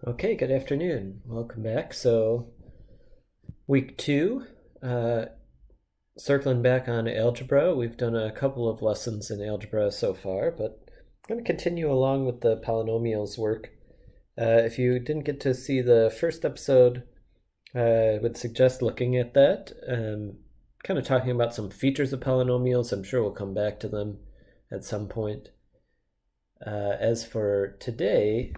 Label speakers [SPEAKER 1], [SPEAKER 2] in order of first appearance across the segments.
[SPEAKER 1] Okay, good afternoon. Welcome back. So, week 2, circling back on algebra. We've done a couple of lessons in algebra so far, but I'm going to continue along with the polynomials work. If you didn't get to see the first episode, I would suggest looking at that. Kind of talking about some features of polynomials. I'm sure we'll come back to them at some point. As for today,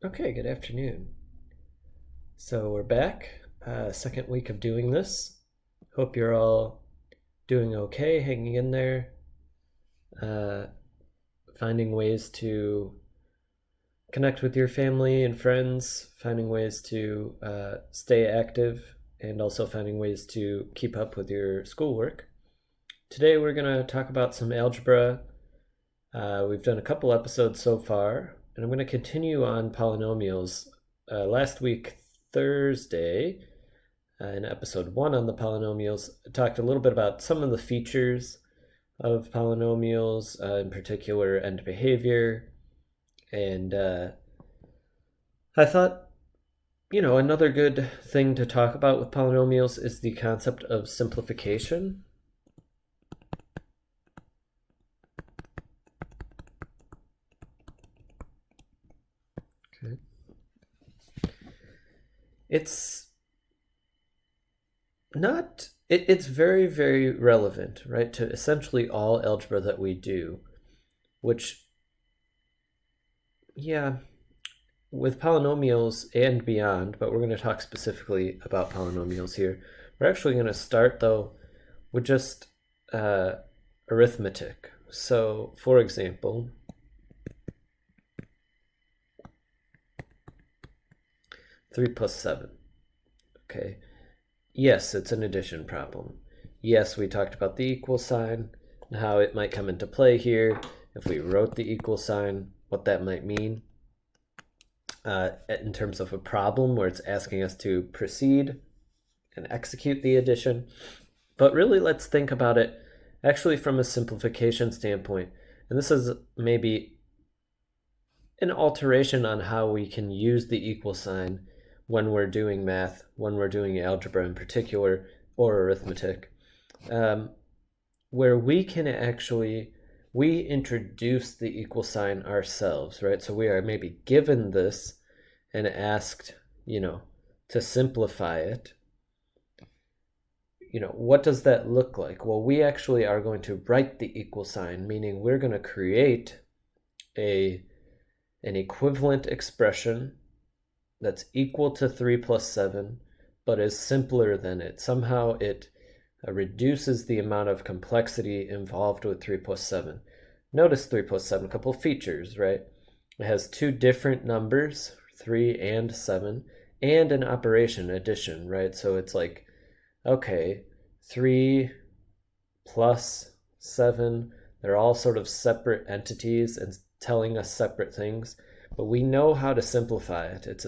[SPEAKER 1] okay, good afternoon. So we're back, second week of doing this. Hope you're all doing okay, hanging in there, finding ways to connect with your family and friends, finding ways to stay active, and also finding ways to keep up with your schoolwork. Today we're going to talk about some algebra. We've done a couple episodes so far, and I'm going to continue on polynomials. Last week, Thursday, in episode 1 on the polynomials, I talked a little bit about some of the features of polynomials, in particular end behavior, and I thought, another good thing to talk about with polynomials is the concept of simplification. Okay. It's very, very relevant, right, to essentially all algebra that we do, which, with polynomials and beyond, but we're going to talk specifically about polynomials here. We're actually going to start, though, with just arithmetic. So, for example, three plus 7. Okay. Yes, it's an addition problem. Yes, we talked about the equal sign and how it might come into play here. If we wrote the equal sign, what that might mean in terms of a problem where it's asking us to proceed and execute the addition. But really, let's think about it actually from a simplification standpoint. And this is maybe an alteration on how we can use the equal sign when we're doing math, when we're doing algebra in particular, or arithmetic, where we can we introduce the equal sign ourselves, right? So we are maybe given this and asked, to simplify it. What does that look like? Well, we actually are going to write the equal sign, meaning we're going to create an equivalent expression that's equal to 3 plus 7, but is simpler than it. Somehow it reduces the amount of complexity involved with 3 plus 7. Notice 3 plus 7, a couple features, right? It has two different numbers, 3 and 7, and an operation, addition, right? So it's like, okay, 3 plus 7, they're all sort of separate entities and telling us separate things, but we know how to simplify it.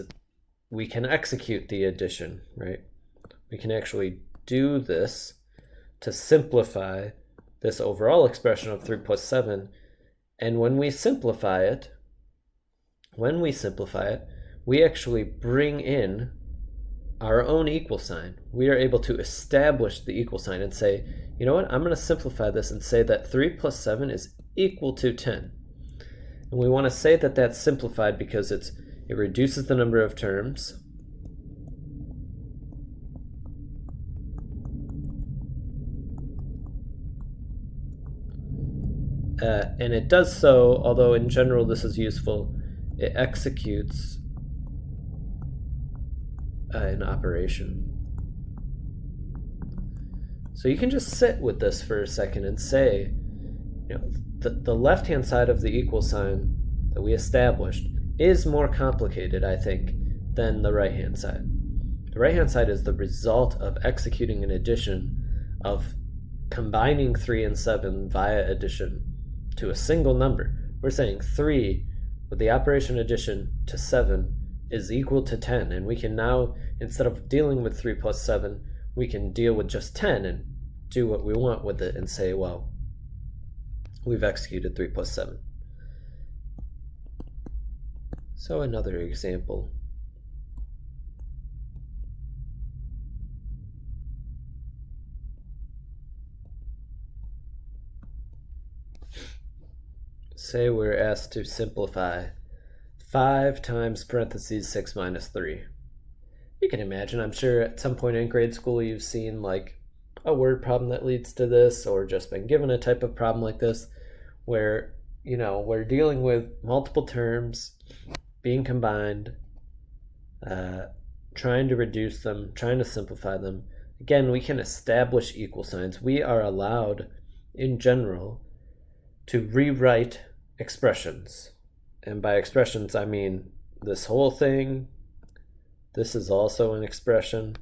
[SPEAKER 1] We can execute the addition, right? We can actually do this to simplify this overall expression of 3 plus 7. And when we simplify it, we actually bring in our own equal sign. We are able to establish the equal sign and say, you know what, I'm going to simplify this and say that 3 plus 7 is equal to 10. And we want to say that that's simplified because it reduces the number of terms. And it does so, although in general this is useful, it executes an operation. So you can just sit with this for a second and say, the left-hand side of the equal sign that we established is more complicated, I think, than the right-hand side. The right-hand side is the result of executing an addition of combining 3 and 7 via addition to a single number. We're saying 3 with the operation addition to 7 is equal to 10, and we can now, instead of dealing with 3 plus 7, we can deal with just 10 and do what we want with it and say, well, we've executed 3 plus 7. So another example. Say we're asked to simplify 5 times parentheses 6 minus 3. You can imagine, I'm sure at some point in grade school you've seen like a word problem that leads to this, or just been given a type of problem like this where, you know, we're dealing with multiple terms being combined, trying to reduce them, trying to simplify them. Again, we can establish equal signs. We are allowed, in general, to rewrite expressions. And by expressions, I mean this whole thing. This is also an expression,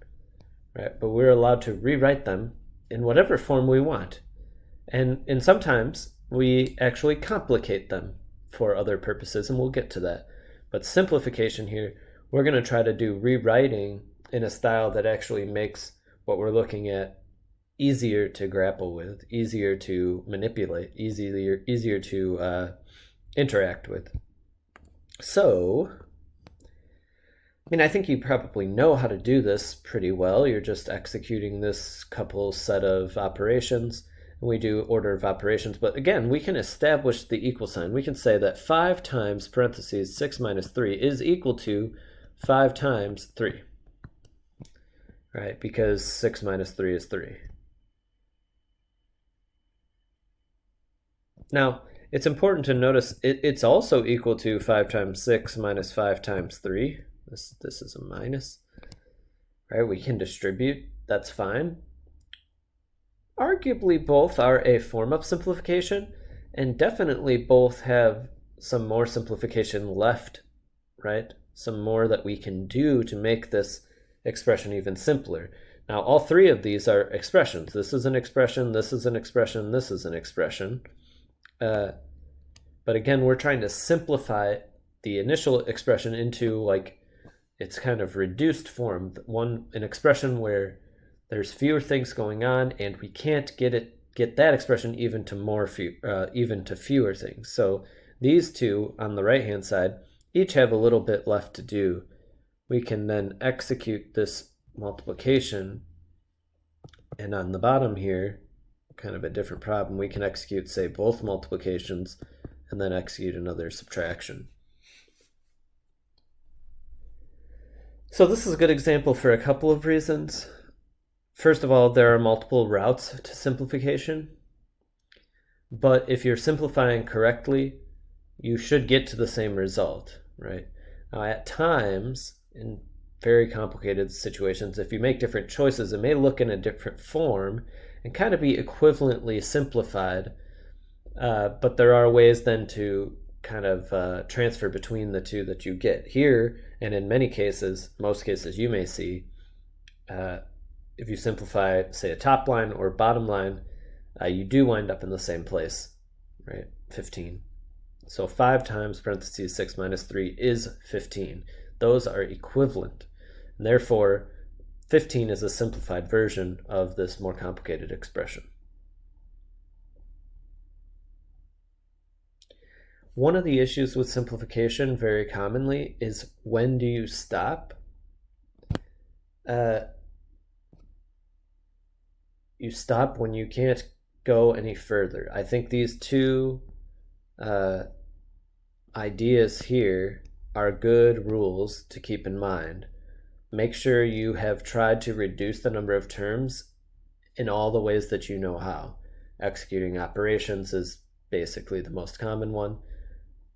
[SPEAKER 1] right? But we're allowed to rewrite them in whatever form we want. And sometimes we actually complicate them for other purposes, and we'll get to that. But simplification here, we're going to try to do rewriting in a style that actually makes what we're looking at easier to grapple with, easier to manipulate, easier to interact with. So, I mean, I think you probably know how to do this pretty well. You're just executing this couple set of operations. We do order of operations, but again, we can establish the equal sign. We can say that 5 times parentheses 6 minus 3 is equal to 5 times 3, right? Because 6 minus 3 is 3. Now, it's important to notice it's also equal to 5 times 6 minus 5 times 3. This is a minus, right? We can distribute, that's fine. Arguably, both are a form of simplification, and definitely both have some more simplification left, right? Some more that we can do to make this expression even simpler. Now, all three of these are expressions. This is an expression, this is an expression, this is an expression. But again, we're trying to simplify the initial expression into like its kind of reduced form, an expression where there's fewer things going on, and we can't get that expression even to fewer things. So these two on the right-hand side each have a little bit left to do. We can then execute this multiplication, and on the bottom here, kind of a different problem, we can execute, say, both multiplications and then execute another subtraction. So this is a good example for a couple of reasons. First of all, there are multiple routes to simplification, but if you're simplifying correctly, you should get to the same result, right? Now, at times, in very complicated situations, if you make different choices, it may look in a different form and kind of be equivalently simplified, but there are ways then to kind of transfer between the two that you get here, and in many cases, most cases you may see, if you simplify, say, a top line or bottom line, you do wind up in the same place, right? 15. So 5 times parentheses 6 minus 3 is 15. Those are equivalent. And therefore, 15 is a simplified version of this more complicated expression. One of the issues with simplification very commonly is, when do you stop? You stop when you can't go any further. I think these two ideas here are good rules to keep in mind. Make sure you have tried to reduce the number of terms in all the ways that you know how. Executing operations is basically the most common one.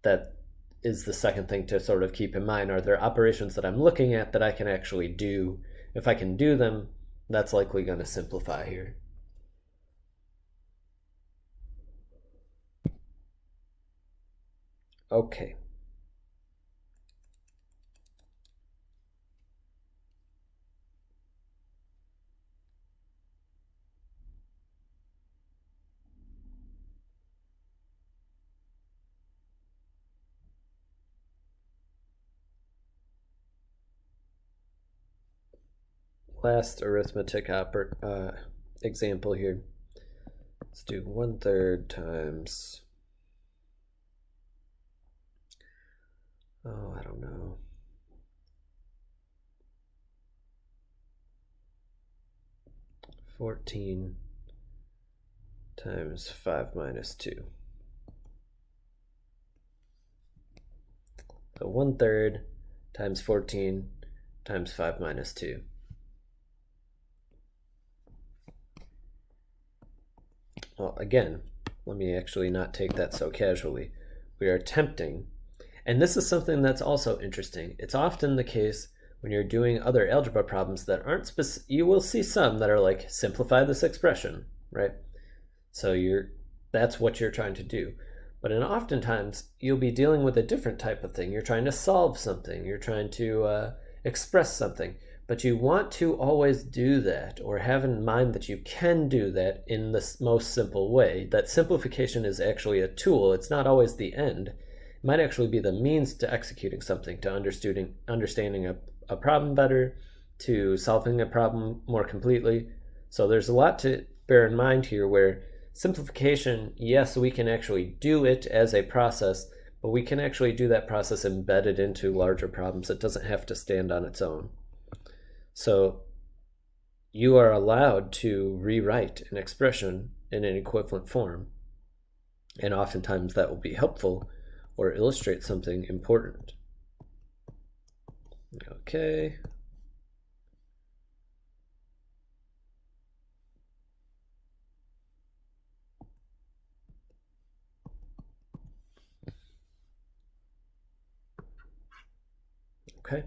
[SPEAKER 1] That is the second thing to sort of keep in mind. Are there operations that I'm looking at that I can actually do? If I can do them, that's likely going to simplify here. Okay. last arithmetic example here. Let's do 1/3 times, oh, I don't know, 14 times 5 minus 2. So 1/3 times 14 times 5 minus 2. Well, again, let me actually not take that so casually. We are attempting, and this is something that's also interesting. It's often the case when you're doing other algebra problems that aren't specific. You will see some that are like, simplify this expression, right? So that's what you're trying to do. But oftentimes, you'll be dealing with a different type of thing. You're trying to solve something. You're trying to express something. But you want to always do that, or have in mind that you can do that in the most simple way. That simplification is actually a tool. It's not always the end. It might actually be the means to executing something, to understanding a problem better, to solving a problem more completely. So there's a lot to bear in mind here, where simplification, yes, we can actually do it as a process, but we can actually do that process embedded into larger problems. It doesn't have to stand on its own. So you are allowed to rewrite an expression in an equivalent form, and oftentimes that will be helpful or illustrate something important. Okay. Okay.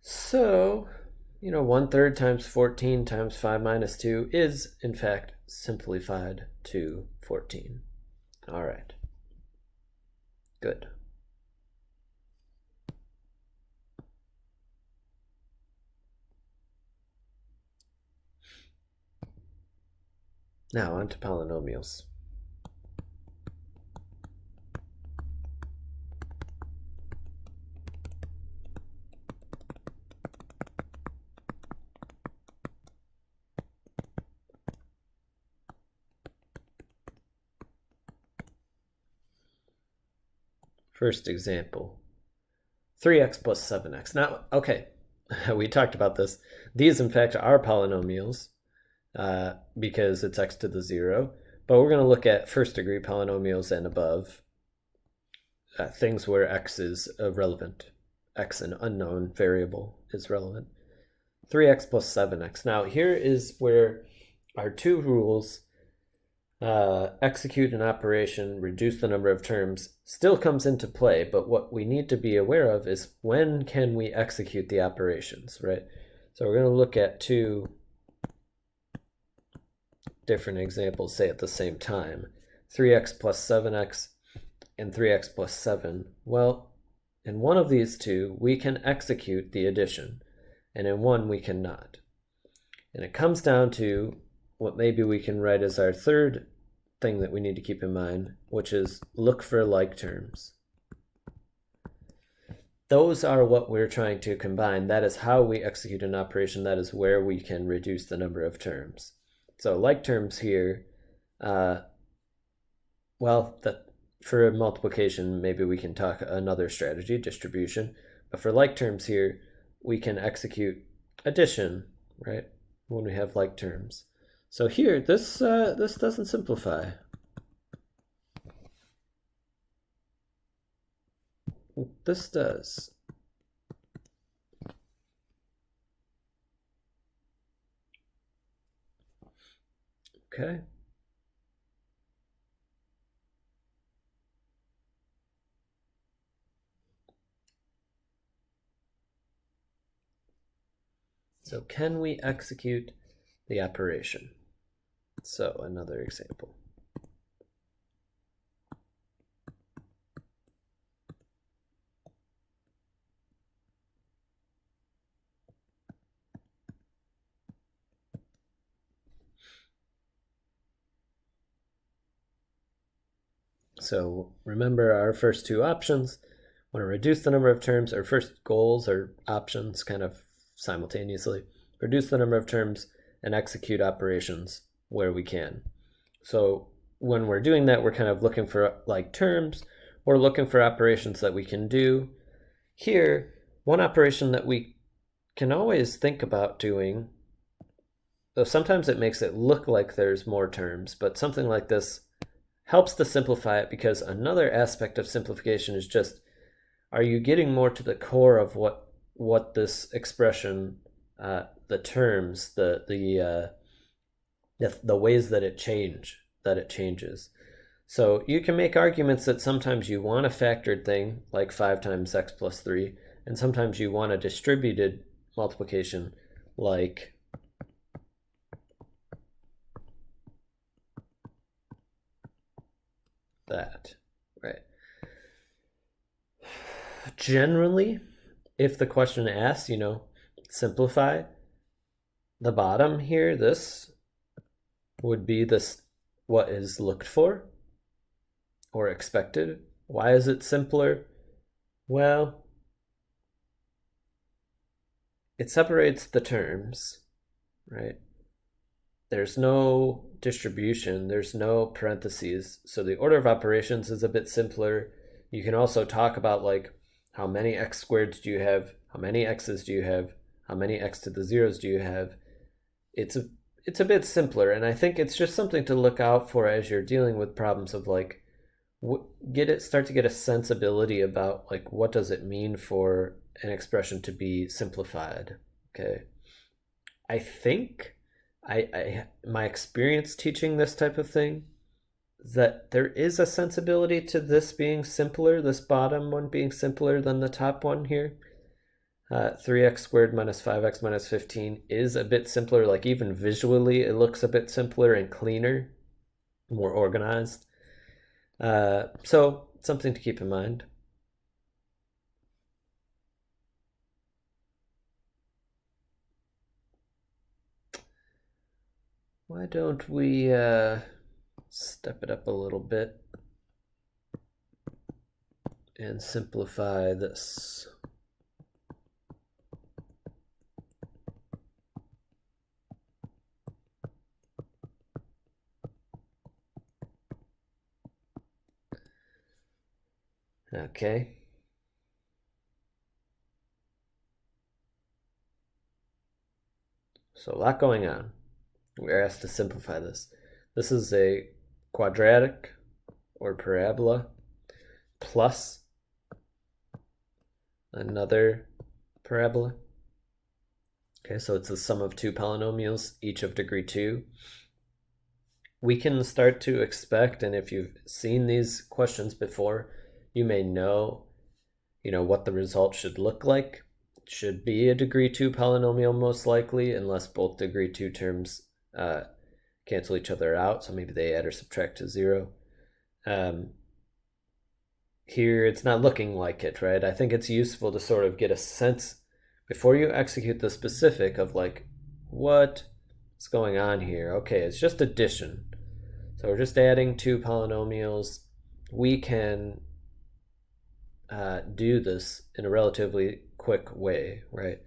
[SPEAKER 1] So, 1/3 times 14 times 5 minus 2 is, in fact, simplified to 14. All right. Good. Now on to polynomials. First example, 3x plus 7x. Now, okay, we talked about this. These, in fact, are polynomials because it's x to the 0. But we're going to look at first-degree polynomials and above, things where x is relevant. X, an unknown variable, is relevant. 3x plus 7x. Now, here is where our two rules, execute an operation, reduce the number of terms, still comes into play. But what we need to be aware of is, when can we execute the operations, right? So we're going to look at two different examples, say at the same time. 3x plus 7x and 3x plus 7. Well, in one of these two, we can execute the addition, and in one we cannot. And it comes down to what maybe we can write as our third thing that we need to keep in mind, which is look for like terms. Those are what we're trying to combine. That is how we execute an operation. That is where we can reduce the number of terms. So like terms here, for multiplication, maybe we can talk another strategy, distribution. But for like terms here, we can execute addition, right, when we have like terms. So here, this doesn't simplify. This does. Okay. So can we execute the operation? So another example. So remember our first two options. Want to reduce the number of terms, or first goals or options kind of simultaneously. Reduce the number of terms and execute operations where we can. So when we're doing that, we're kind of looking for like terms, or looking for operations that we can do. Here, one operation that we can always think about doing, though sometimes it makes it look like there's more terms, but something like this helps to simplify it, because another aspect of simplification is just, are you getting more to the core of what this expression, the terms, the ways that it changes. So you can make arguments that sometimes you want a factored thing, like 5 times x plus 3, and sometimes you want a distributed multiplication, like that, right? Generally, if the question asks, simplify the bottom here, this would be this what is looked for or expected. Why is it simpler? Well, it separates the terms, right? There's no distribution, there's no parentheses, so the order of operations is a bit simpler. You can also talk about like, how many x squareds do you have, how many x's do you have, how many x to the zeros do you have. It's a bit simpler, and I think it's just something to look out for as you're dealing with problems of like, start to get a sensibility about like, what does it mean for an expression to be simplified. Okay, I think my experience teaching this type of thing is that there is a sensibility to this being simpler, this bottom one being simpler than the top one here. 3x squared minus 5x minus 15 is a bit simpler. Like even visually, it looks a bit simpler and cleaner, more organized. So something to keep in mind. Why don't we step it up a little bit and simplify this? Okay. So a lot going on. We're asked to simplify this. This is a quadratic or parabola plus another parabola. Okay, so it's the sum of two polynomials, each of degree 2. We can start to expect, and if you've seen these questions before, you may know, what the result should look like. It should be a degree 2 polynomial most likely, unless both degree 2 terms cancel each other out, so maybe they add or subtract to 0. Here it's not looking like it, right? I think it's useful to sort of get a sense before you execute the specific of like, what's going on here? Okay, it's just addition. So we're just adding two polynomials. We can do this in a relatively quick way, right?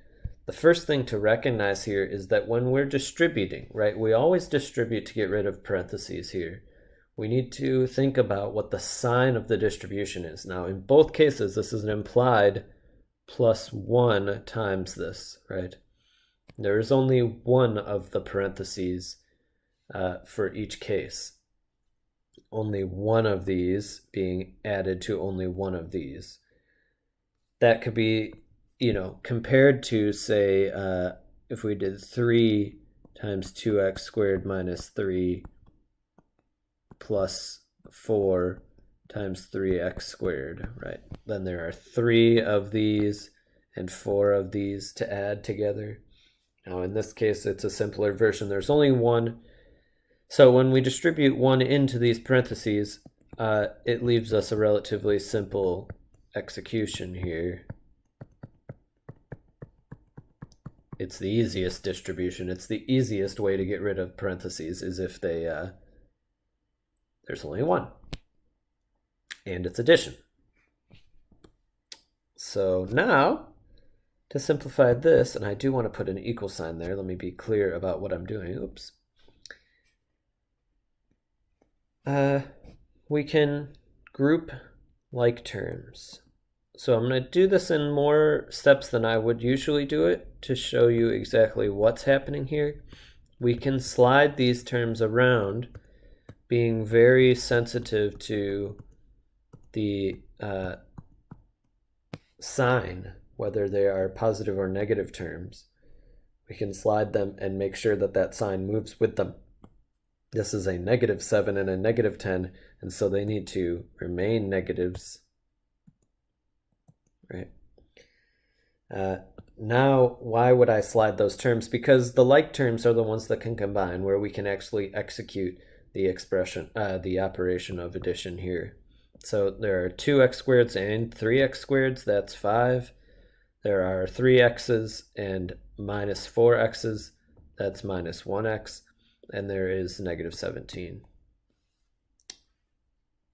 [SPEAKER 1] The first thing to recognize here is that when we're distributing, right, we always distribute to get rid of parentheses here. We need to think about what the sign of the distribution is. Now, in both cases, this is an implied plus 1 times this, right? There is only one of the parentheses for each case. Only one of these being added to only one of these. That could be, compared to, say, if we did 3 times 2x squared minus 3 plus 4 times 3x squared, right? Then there are 3 of these and 4 of these to add together. Now in this case, it's a simpler version. There's only one. So when we distribute 1 into these parentheses, it leaves us a relatively simple execution here. It's the easiest distribution. It's the easiest way to get rid of parentheses, is if they there's only one, and it's addition. So now, to simplify this, and I do want to put an equal sign there. Let me be clear about what I'm doing. Oops. We can group like terms. So I'm going to do this in more steps than I would usually do it to show you exactly what's happening here. We can slide these terms around, being very sensitive to the sign, whether they are positive or negative terms. We can slide them and make sure that that sign moves with them. This is a -7 and a -10, and so they need to remain negatives, right? Now, why would I slide those terms? Because the like terms are the ones that can combine, where we can actually execute the expression, the operation of addition here. So there are 2x squareds and 3x squareds, that's 5. There are 3x's and -4x's, that's -1x. And there is -17.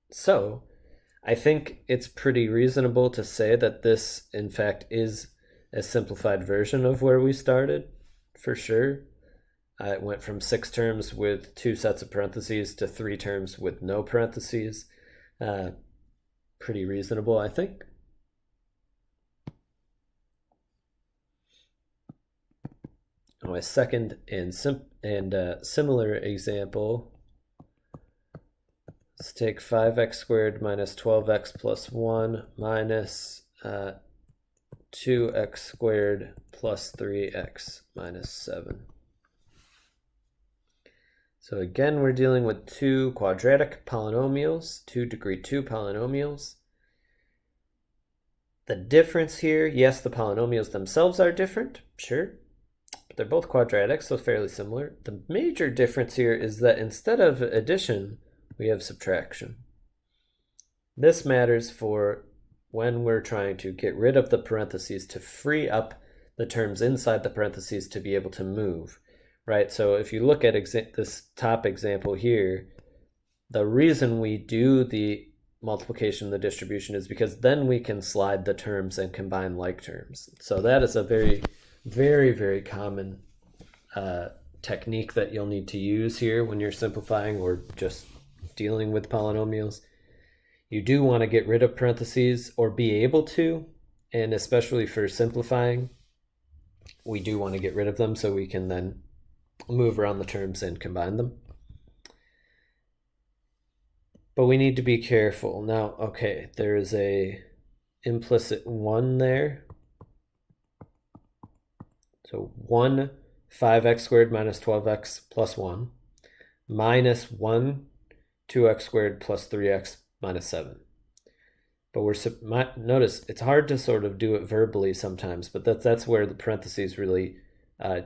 [SPEAKER 1] So I think it's pretty reasonable to say that this, in fact, is a simplified version of where we started, for sure. It went from 6 terms with 2 sets of parentheses to 3 terms with no parentheses. Pretty reasonable, I think. Oh, a second and similar example. Let's take 5x squared minus 12x plus 1 minus 2x squared plus 3x minus 7. So again, we're dealing with 2 quadratic polynomials, 2 degree 2 polynomials. The difference here, yes, the polynomials themselves are different, sure, but they're both quadratic, so fairly similar. The major difference here is that instead of addition, we have subtraction. This matters for when we're trying to get rid of the parentheses to free up the terms inside the parentheses to be able to move, right? So if you look at this top example here, the reason we do the multiplication and the distribution is because then we can slide the terms and combine like terms. So that is a very, very, very common technique that you'll need to use here when you're simplifying or just dealing with polynomials. You do want to get rid of parentheses, or be able to, and especially for simplifying, we do want to get rid of them so we can then move around the terms and combine them. But we need to be careful. Now, okay, there is a implicit 1 there. So 1, 5x squared minus 12x plus 1, minus 1, 2x squared plus 3x minus 7. But notice it's hard to sort of do it verbally sometimes, but that's where the parentheses really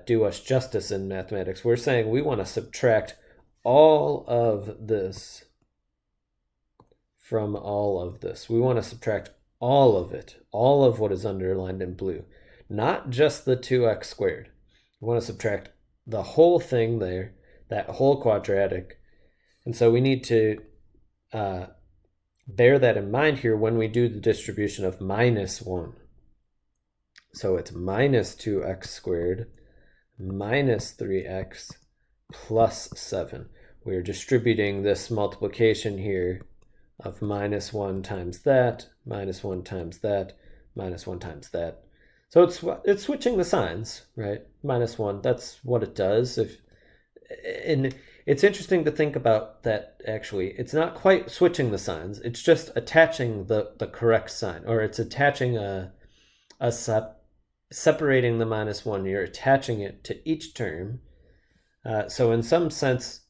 [SPEAKER 1] do us justice in mathematics. We're saying we want to subtract all of this from all of this. We want to subtract all of it, all of what is underlined in blue, not just the 2x squared. We want to subtract the whole thing there, that whole quadratic. And so we need to bear that in mind here when we do the distribution of -1. So it's minus 2x squared minus 3x plus 7. We're distributing this multiplication here of -1 times that, -1 times that, -1 times that. So it's switching the signs, right? -1, that's what it does. And it's interesting to think about that, actually. It's not quite switching the signs. It's just attaching the correct sign, or it's attaching separating the -1. You're attaching it to each term. So in some sense,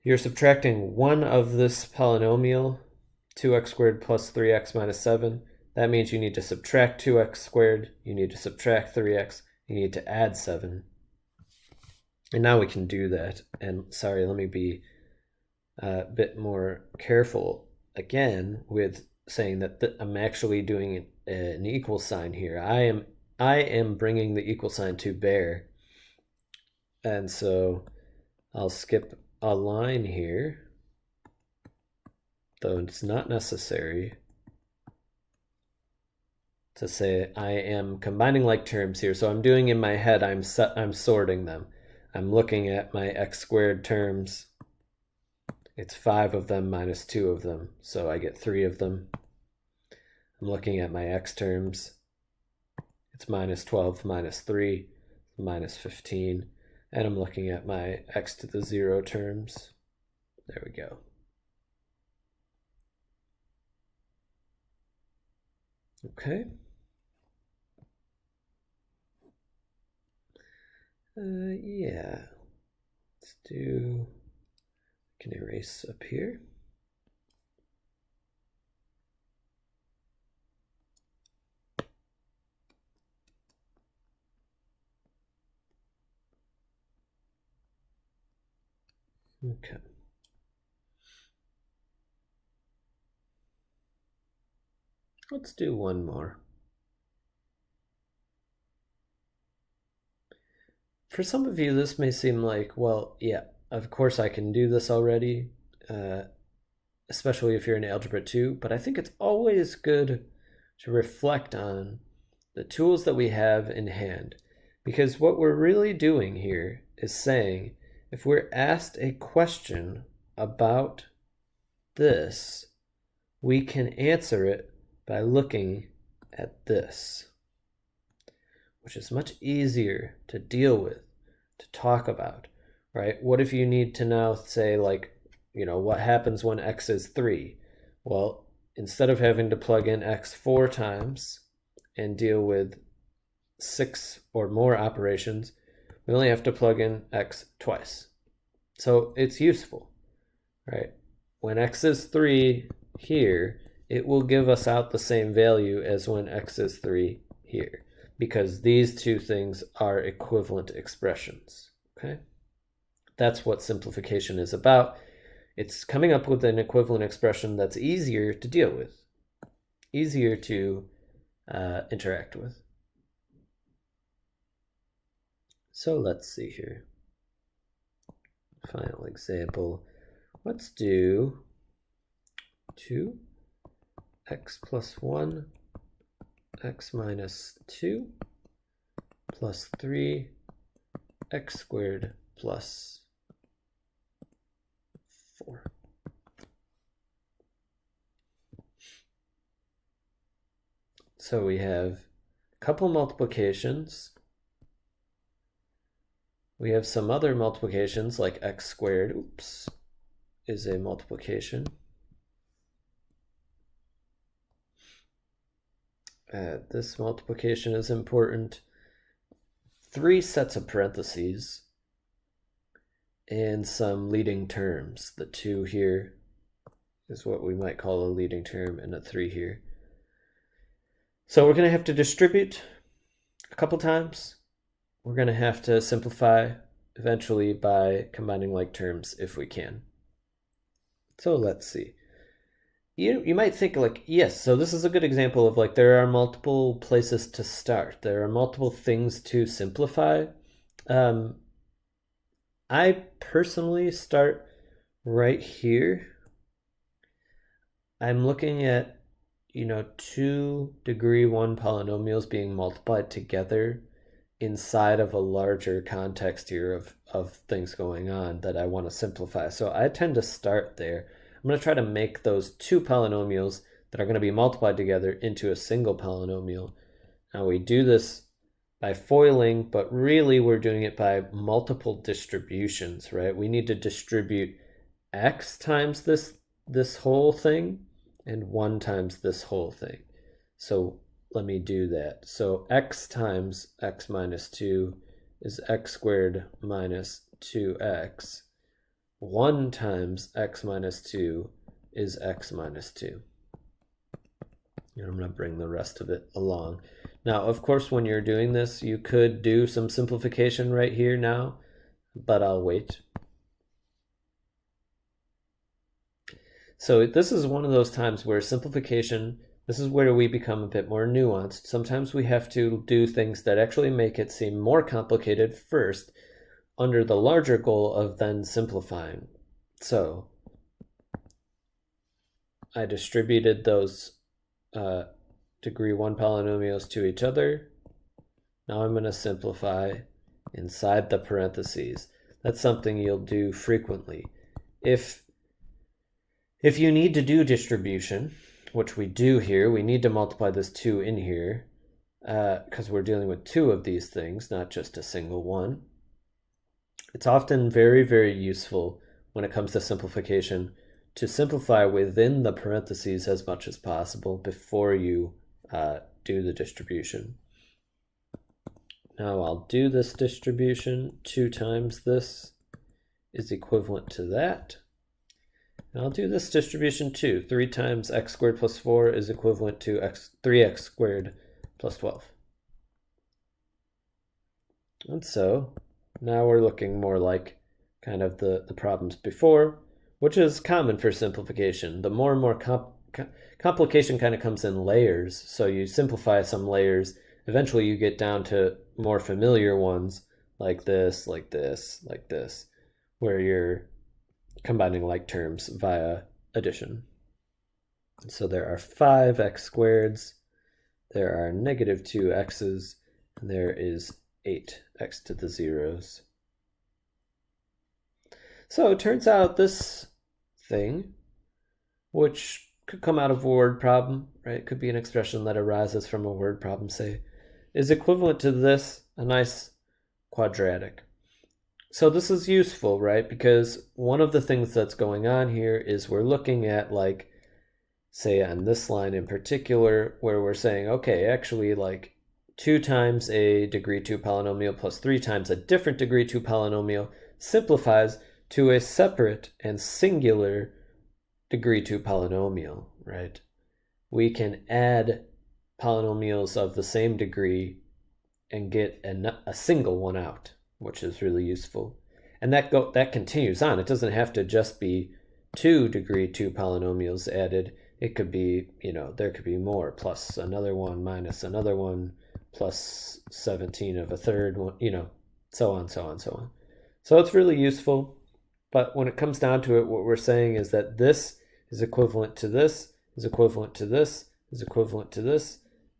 [SPEAKER 1] you're subtracting one of this polynomial, 2x squared plus 3x minus 7. That means you need to subtract 2x squared, you need to subtract 3x, you need to add 7. And now we can do that. And sorry, let me be a bit more careful again with saying that I'm actually doing an equal sign here. I am bringing the equal sign to bear. And so I'll skip a line here, though it's not necessary. to say I am combining like terms here. So I'm doing in my head, I'm sorting them. I'm looking at my x squared terms. It's 5 of them minus 2 of them, so I get 3 of them. I'm looking at my x terms. It's minus 12 minus 3, minus 15. And I'm looking at my x to the 0 terms. There we go. Okay. Yeah. Let's do, can erase up here. Okay. Let's do one more. For some of you, this may seem like, well, yeah, of course I can do this already, especially if you're in Algebra 2, but I think it's always good to reflect on the tools that we have in hand. Because what we're really doing here is saying, if we're asked a question about this, we can answer it by looking at this, which is much easier to deal with, to talk about, right? What if you need to now say, like, what happens when x is 3? Well, instead of having to plug in x 4 times and deal with 6 or more operations, we only have to plug in x twice. So it's useful, right? When x is 3 here, it will give us out the same value as when x is 3 here, because these two things are equivalent expressions, okay? That's what simplification is about. It's coming up with an equivalent expression that's easier to deal with, easier to interact with. So let's see here. Final example. Let's do 2x plus 1, x minus 2, plus 3, x squared plus 4. So we have a couple multiplications. We have some other multiplications like x squared, is a multiplication. This multiplication is important. 3 sets of parentheses and some leading terms. The 2 here is what we might call a leading term, and a 3 here. So we're going to have to distribute a couple times. We're going to have to simplify eventually by combining like terms if we can. So let's see. You might think, like, yes, so this is a good example of, like, there are multiple places to start. There are multiple things to simplify. I personally start right here. I'm looking at, 2 degree 1 polynomials being multiplied together inside of a larger context here of things going on that I want to simplify. So I tend to start there. I'm going to try to make those 2 polynomials that are going to be multiplied together into a single polynomial. Now we do this by foiling, but really we're doing it by multiple distributions, right? We need to distribute x times this whole thing and 1 times this whole thing. So let me do that. So x times x minus 2 is x squared minus 2x. 1 times x minus 2 is x minus 2. And I'm going to bring the rest of it along. Now, of course, when you're doing this, you could do some simplification right here now, but I'll wait. So this is one of those times where simplification, this is where we become a bit more nuanced. Sometimes we have to do things that actually make it seem more complicated first, under the larger goal of then simplifying. So I distributed those degree 1 polynomials to each other. Now I'm going to simplify inside the parentheses. That's something you'll do frequently. If you need to do distribution, which we do here, we need to multiply this 2 in here because we're dealing with 2 of these things, not just a single one. It's often very, very useful when it comes to simplification to simplify within the parentheses as much as possible before you do the distribution. Now I'll do this distribution. 2 times this is equivalent to that. And I'll do this distribution too. 3 times x squared plus 4 is equivalent to 3x squared plus 12. And so now we're looking more like kind of the problems before, which is common for simplification. The more and more complication kind of comes in layers. So you simplify some layers. Eventually you get down to more familiar ones like this, like this, like this, where you're combining like terms via addition. So there are 5x squareds, there are negative 2x's, and there is 8x to the zeros. So it turns out this thing, which could come out of a word problem, right? It could be an expression that arises from a word problem, say, is equivalent to this, a nice quadratic. So this is useful, right? Because one of the things that's going on here is we're looking at, like, say on this line in particular, where we're saying, okay, actually like 2 times a degree 2 polynomial plus 3 times a different degree 2 polynomial simplifies to a separate and singular degree 2 polynomial, right? We can add polynomials of the same degree and get a single one out, which is really useful. And that continues on. It doesn't have to just be 2 degree 2 polynomials added. It could be, there could be more, plus another one minus another one plus 17 of a third one, so on, so on, so on. So it's really useful. But when it comes down to it, what we're saying is that this is equivalent to this, is equivalent to this, is equivalent to this,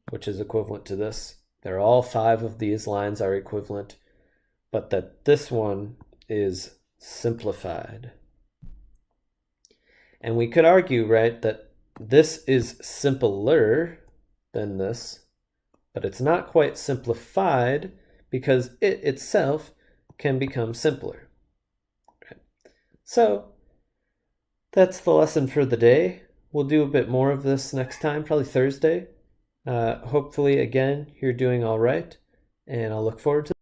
[SPEAKER 1] which is equivalent to this. They're all 5 of these lines are equivalent, but that this one is simplified. And we could argue, right, that this is simpler than this, but it's not quite simplified because it itself can become simpler. Right? So that's the lesson for the day. We'll do a bit more of this next time, probably Thursday. Hopefully, again, you're doing all right, and I'll look forward to